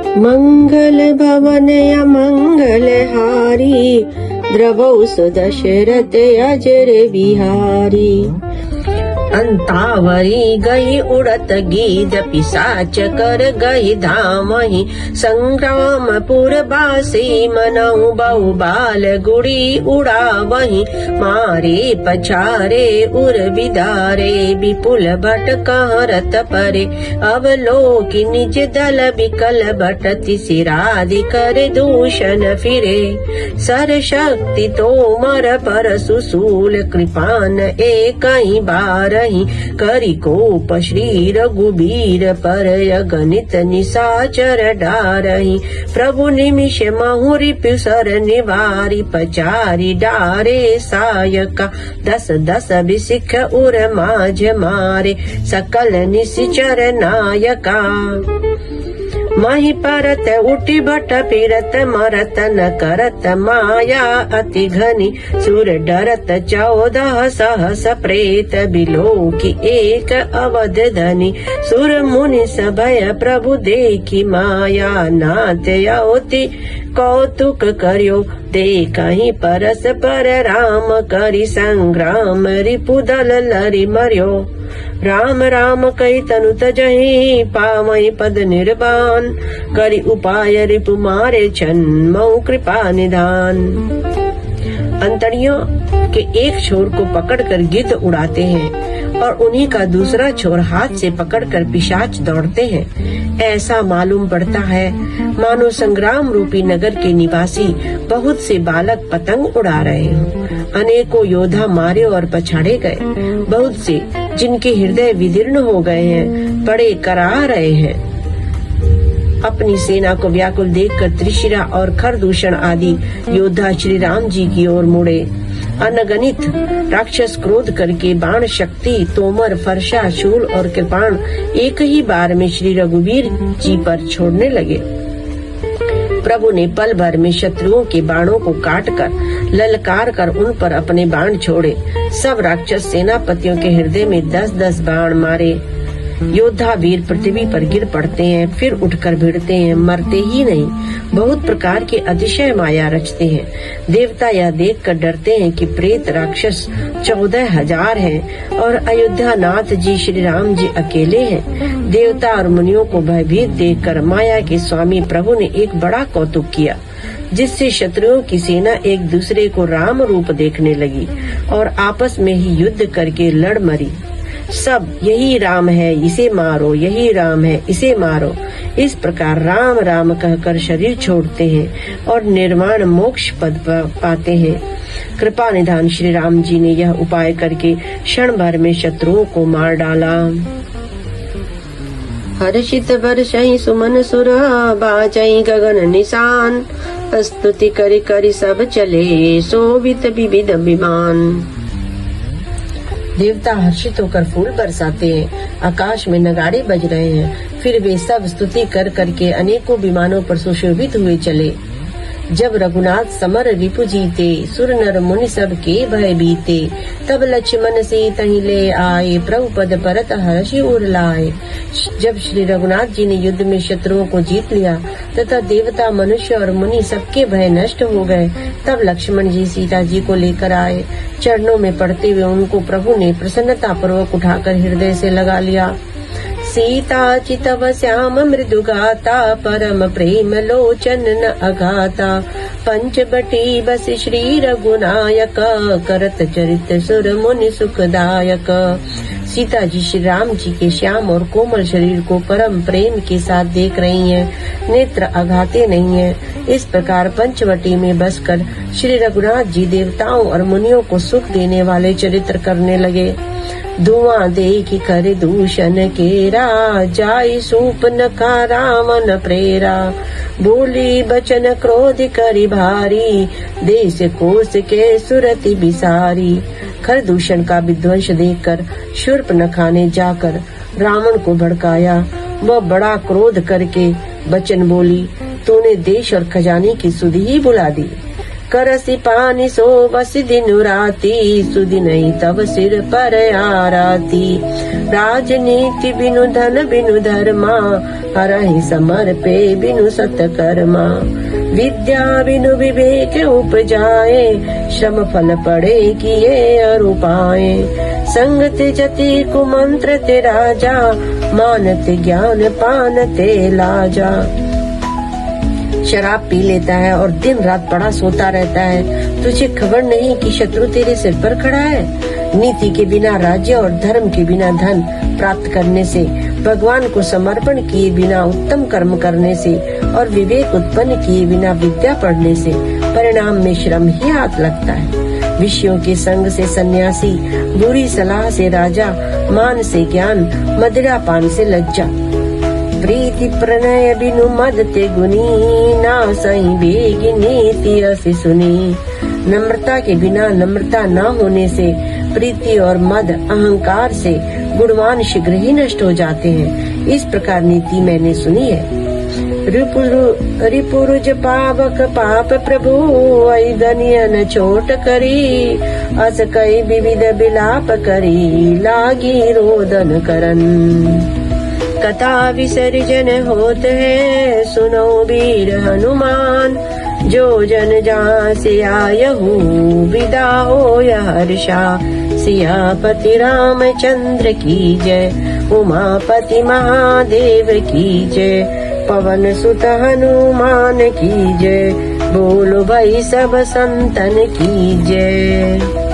मंगल भवन अमंगल हारी, द्रवौ सुदशरथ अजर बिहारी। अंतावरी गई उड़त गीत, पिशाच कर गई धामहि, संग्रामपुर बासी मनऊ बहु बाल गुड़ी उड़ावहि, मारे पछारे उर बिदारे, विपुल भट कहरत परे, अवलोकि निज दल बिकल भटति, सिरादि कर दूषण फिरे, सर शक्ति तोमर पर सुसूल, कृपान एकहि बार, करि कोप श्री रघुबीर पर, अगणित निशाचर डारहि, प्रभु निमिष महुरि पिसर निवारि, पचारि डारे सायका, दस दस बिसिख उर माझ मारे, सकल निशिचर नायका। मही परत उठी भट फिरत, मरत न करत माया अति घनी, सुर डरत 14 सहस प्रेत, बिलोकी एक अवध धनी, सुर मुनि सभय प्रभु देखी माया, नाथ अति कौतुक करियो, देखहि परस्पर राम करि संग्राम, रिपुदल लरि मर्यो, राम राम कहि तनु तजहि, पावहि पद निर्वाण, करि उपाय रिपु मारे छन्मौ कृपा निधान। अंतड़ियों के एक छोर को पकड़कर गिद्ध उड़ाते हैं और उन्हीं का दूसरा छोर हाथ से पकड़कर पिशाच दौड़ते हैं। ऐसा मालूम पड़ता है मानो संग्राम रूपी नगर के निवासी बहुत से बालक पतंग उड़ा रहे हों। अनेकों योद्धा मारे और पछाड़े गए, बहुत से जिनके हृदय विदीर्ण हो गए हैं पड़े करा रहे हैं। अपनी सेना को व्याकुल देखकर त्रिशिरा और खरदूषण आदि योद्धा श्री राम जी की ओर मुड़े। अनगणित राक्षस क्रोध करके बाण शक्ति तोमर फरसा शूल और कृपाण एक ही बार में श्री रघुवीर जी पर छोड़ने लगे। प्रभु ने पल भर में शत्रुओं के बाणों को काटकर ललकार कर उन पर अपने बाण छोड़े। सब राक्षस सेनापतियों के हृदय में 10-10 बाण मारे। योद्धा वीर पृथ्वी पर गिर पड़ते हैं, फिर उठकर भिड़ते हैं, मरते ही नहीं, बहुत प्रकार के अतिशय माया रचते हैं। देवता यह देखकर डरते हैं कि प्रेत राक्षस 14,000 हैं और अयोध्या नाथ जी श्री राम जी अकेले हैं। देवता और मुनियों को भयभीत देखकर माया के स्वामी प्रभु ने एक बड़ा कौतुक किया, जिससे शत्रुओं की सेना एक दूसरे को राम रूप देखने लगी और आपस में ही युद्ध करके लड़ मरी। सब यही राम है इसे मारो, यही राम है इसे मारो, इस प्रकार राम राम कहकर शरीर छोड़ते हैं और निर्वाण मोक्ष पद पाते हैं। कृपा निधान श्री राम जी ने यह उपाय करके क्षण भर में शत्रुओं को मार डाला। हर्षित बरसहि सुमन सुर, बाजहि गगन निशान, स्तुति करि करि सब चले, शोभित विविध विमान। देवता हर्षित होकर फूल बरसाते हैं, आकाश में नगाड़े बज रहे हैं, फिर वे सब स्तुति कर करके अनेकों विमानों पर सुशोभित हुए चले। जब रघुनाथ समर रिपु जीते, सुर नर मुनि सब के भय बीते, तब लक्ष्मण से तहि ले आए, प्रभु पद परत हर्षि उर लाए। जब श्री रघुनाथ जी ने युद्ध में शत्रुओं को जीत लिया तथा देवता मनुष्य और मुनि सबके भय नष्ट हो गए, तब लक्ष्मण जी सीता जी को लेकर आए। चरणों में पड़ते हुए उनको प्रभु ने प्रसन्नता पूर्वक उठाकर हृदय से लगा लिया। सीता चितव श्याम मृदु गाता, परम प्रेम लोचन न अगाता, पंचवटी बस श्री रघुनायक, करत चरित सुर मुनि सुखदायक। सीता जी श्री राम जी के श्याम और कोमल शरीर को परम प्रेम के साथ देख रही हैं, नेत्र अघाते नहीं हैं। इस प्रकार पंचवटी में बसकर श्री रघुनाथ जी देवताओं और मुनियों को सुख देने वाले चरित्र करने लगे। धुआं देखी कर दूषण केरा, जाई सूप न का रावण प्रेरा, बोली बचन क्रोध करी भारी, देश कोश के सुरति बिसारी। खरदूषण का विध्वंस देखकर शूर्पणखा ने जाकर रावण को भड़काया। वह बड़ा क्रोध करके वचन बोली, तूने देश और खजाने की सुधि ही बुला दी। करसी पानी सो बस दिनु राती, सुदिनई तब सिर पर आराती। राजनीति बिनु धन बिनु धर्मा, हरहि समर पे बिनु सतकर्मा। विद्या बिनु विवेक उपजाए, श्रम फल पड़े किए अर उपाए। संगत जति कुमंत्र ते राजा, मानते ज्ञान पानते लाजा। शराब पी लेता है और दिन रात पड़ा सोता रहता है, तुझे खबर नहीं कि शत्रु तेरे सिर पर खड़ा है। नीति के बिना राज्य और धर्म के बिना धन प्राप्त करने से, भगवान को समर्पण किए बिना उत्तम कर्म करने से और विवेक उत्पन्न किए बिना विद्या पढ़ने से परिणाम में श्रम ही हाथ लगता है। विषयों के संग से सन्यासी, बुरी सलाह से राजा, मान से ज्ञान, मदिरा पान से लज्जा। प्रीति प्रणय बिनु मद ते गुनी, ना सही बेग नीति असि सुनी। नम्रता के बिना नम्रता न होने से, प्रीति और मद अहंकार से गुणवान शीघ्र ही नष्ट हो जाते हैं। इस प्रकार नीति मैंने सुनी है। रिपुरुज पावक पाप प्रभु, ऐदनिय न छोट करी। अस कई विविध बिलाप करी, लागी रोदन करन। कथा विसर्जन होत है, सुनो वीर हनुमान। जो जन जहाँ से आयहु, विदा होय हर्षा। सियापति रामचंद्र की जय, उमापति महादेव की जय। पवन सुत हनुमान की जय, बोलो भाई सब संतन की जय।